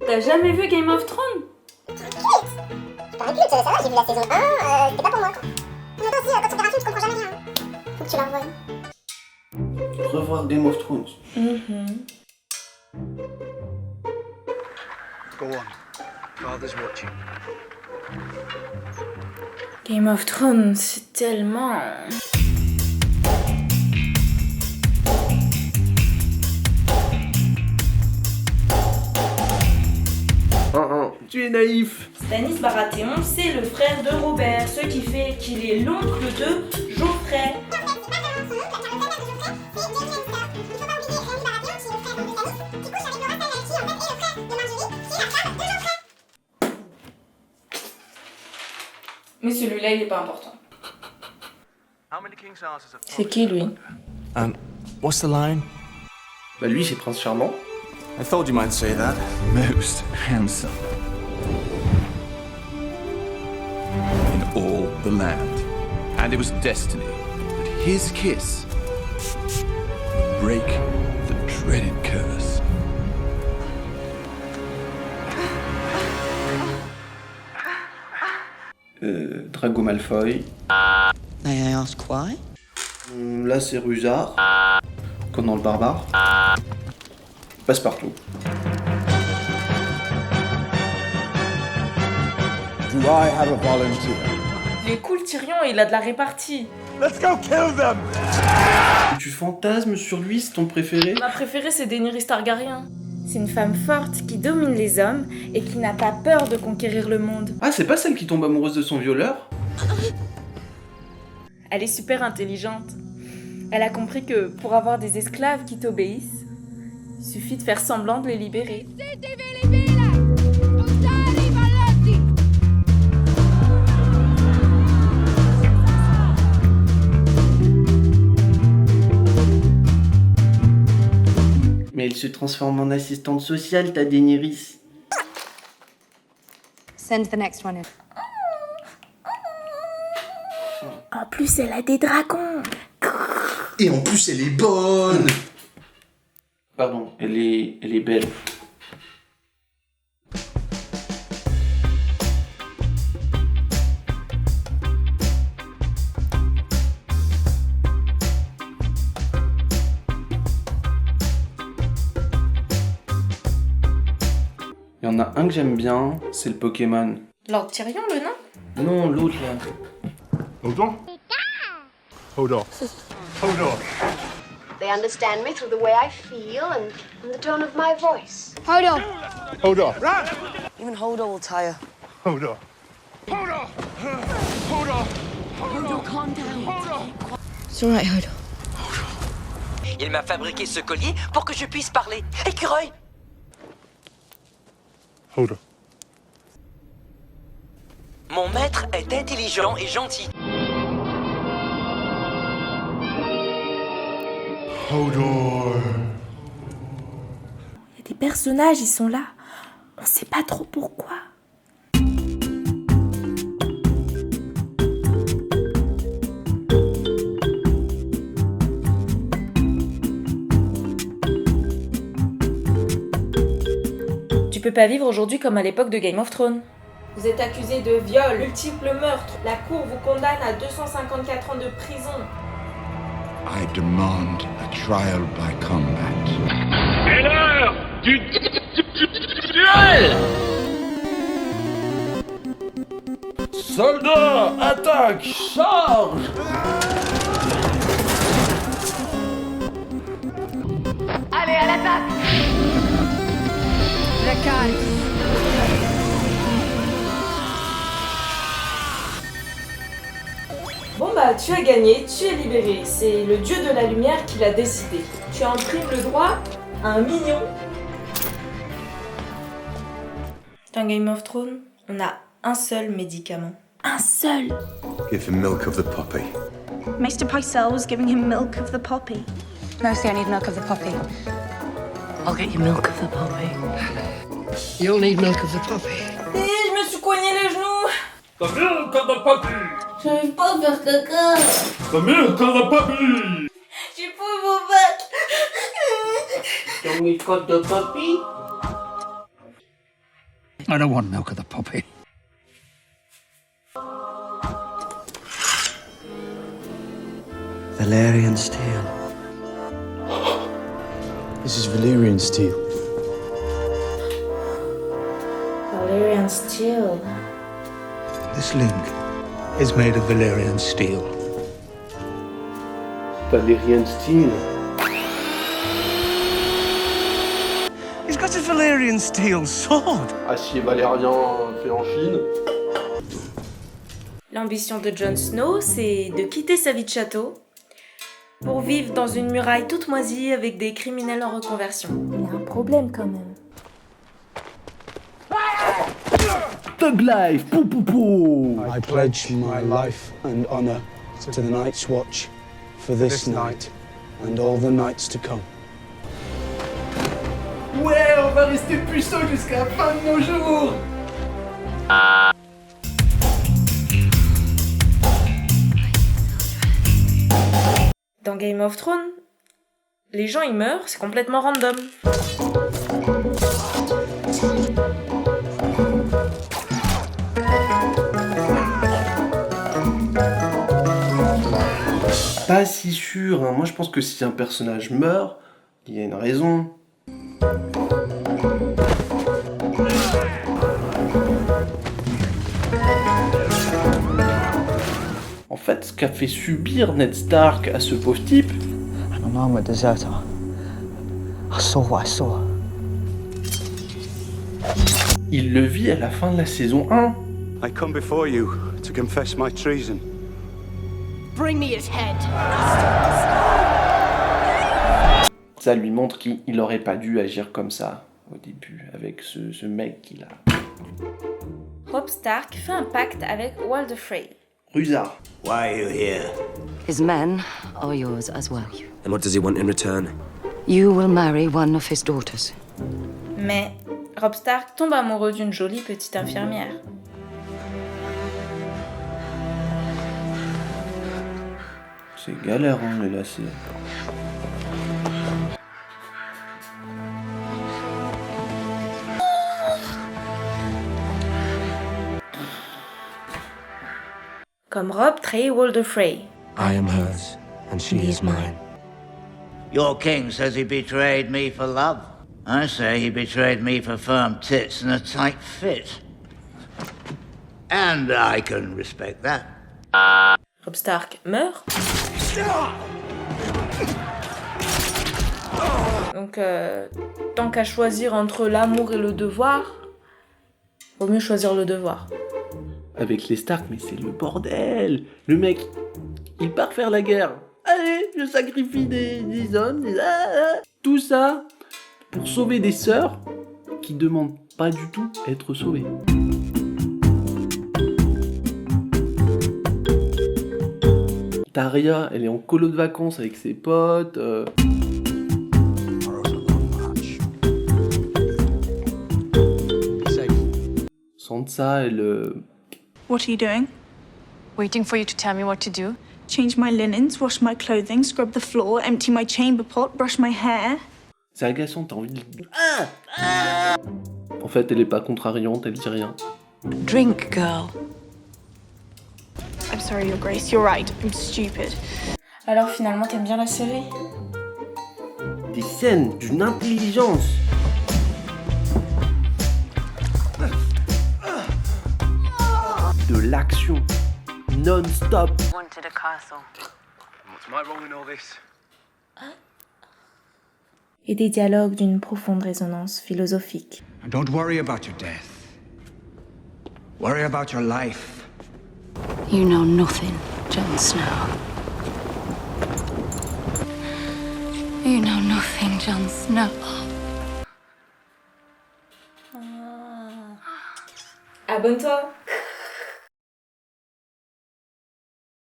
T'as jamais vu Game of Thrones? T'es pas un culte, ça va, j'ai vu la saison 1, c'était pas pour moi quoi. Mais toi aussi, quand tu regardes un film, tu comprends jamais rien. Faut que tu la revoies. Revoir Game of Thrones. Go on. Father's watching. Game of Thrones, c'est tellement... Tu es naïf. Stanis Baratheon, c'est le frère de Robert, ce qui fait qu'il est l'oncle de Geoffrey. Mais celui-là, il est pas important. C'est qui, lui? What's the line? Bah lui, c'est Prince Charmant. I thought you might say that. Most handsome in all the land. And it was destiny that his kiss would break the dreaded curse. Drago Malfoy. May I ask why? Là, c'est Rusard. Conan le barbare. Passepartout. Do I have a volunteer? Il est cool, Tyrion, il a de la répartie. Let's go kill them! Tu fantasmes sur lui, c'est ton préféré? Ma préférée, c'est Daenerys Targaryen. C'est une femme forte qui domine les hommes et qui n'a pas peur de conquérir le monde. Ah, c'est pas celle qui tombe amoureuse de son violeur? Elle est super intelligente. Elle a compris que pour avoir des esclaves qui t'obéissent, il suffit de faire semblant de les libérer. Mais elle se transforme en assistante sociale, ta Daenerys. Send the next one in. En plus, elle a des dragons. Et en plus, elle est bonne. Pardon, elle est belle. Il y en a un que j'aime bien, c'est le Pokémon. Lord Tyrion, le nain? Non, l'autre là. Hold on. Hold on. Hold on. They understand me through the way I feel and the tone of my voice. Hold on. Hold on. Even Hodor will tire. Hold on. Hold on. Hold on. Hodor, calm down. Hold on. It's alright, Hodor. Il m'a fabriqué ce collier pour que je puisse parler. Écureuil! Hold on. Mon maître est intelligent et gentil. Hold on. Il y a des personnages, ils sont là. On sait pas trop pourquoi. Tu peux pas vivre aujourd'hui comme à l'époque de Game of Thrones. Vous êtes accusé de viol, multiples meurtres. La cour vous condamne à 254 ans de prison. I demand a trial by combat. C'est l'heure du duel! Soldats, attaque, charge! Allez, à l'attaque! Bon bah, tu as gagné, tu es libéré. C'est le dieu de la lumière qui l'a décidé. Tu imprimes le droit à un million. Dans Game of Thrones, on a un seul médicament. Un seul. Give him milk of the poppy. Maester Pycelle was giving him milk of the poppy. Mostly I need milk of the poppy. I'll get you milk of the poppy. You'll need milk of the poppy. Je me suis coigné les genoux. The milk of the poppy! J'arrive pas à faire caca. The milk of the poppy! J'ai pas mon bac. Ton milk de papy? I don't want milk of the poppy. Valyrian steel. This is Valyrian steel. Valyrian steel. This link is made of Valyrian steel. Valyrian steel. He's got a Valyrian steel sword. Acier valérien fait en Chine. L'ambition de Jon Snow, c'est de quitter sa vie de château pour vivre dans une muraille toute moisie avec des criminels en reconversion. Il a un problème quand même. Thug life, pou pou pou. I pledge my life and honor to the Night's Watch for this night and all the nights to come. Ouais, on va rester puissant jusqu'à la fin de nos jours. Dans Game of Thrones, les gens ils meurent, c'est complètement random. Pas si sûr, hein. Moi je pense que si un personnage meurt, il y a une raison. En fait, ce qu'a fait subir Ned Stark à ce pauvre type, And I'm a deserter. I saw what I saw. il le vit à la fin de la saison 1. I come before you to confess my treason. Bring me his head. Ça lui montre qu'il aurait pas dû agir comme ça au début avec ce mec qu'il a. Robb Stark fait un pacte avec Walder Frey. Rusard. Why are you here? His men are yours as well. And what does he want in return? You will marry one of his daughters. Mais Robb Stark tombe amoureux d'une jolie petite infirmière. C'est galère, hein, mais là c'est... Comme Robb trahit Walder Frey. I am hers, and she is mine. Your king says he betrayed me for love. I say he betrayed me for firm tits and a tight fit. And I can respect that. Robb Stark meurt. Donc, tant qu'à choisir entre l'amour et le devoir, vaut mieux choisir le devoir. Avec les Stark, mais c'est le bordel. Le mec, il part faire la guerre. Allez, je sacrifie des hommes, tout ça pour sauver des sœurs qui demandent pas du tout à être sauvées. Arya, elle est en colo de vacances avec ses potes. Sansa, elle... What are you doing? Waiting for you to tell me what to do. Change my linens, wash my clothing, scrub the floor, empty my chamber pot, brush my hair. C'est agaçant, t'as envie de... En fait, elle est pas contrariante, elle dit rien. Drink, girl. I'm sorry, Your Grace, you're right, I'm stupid. Alors finalement, t'aimes bien la série? Des scènes d'une intelligence. De l'action. Non-stop. Wanted a castle. What's my role in all this? Et des dialogues d'une profonde résonance philosophique. And don't worry about your death. Worry about your life. You know nothing, Jon Snow. You know nothing, Jon Snow. Abonne-toi!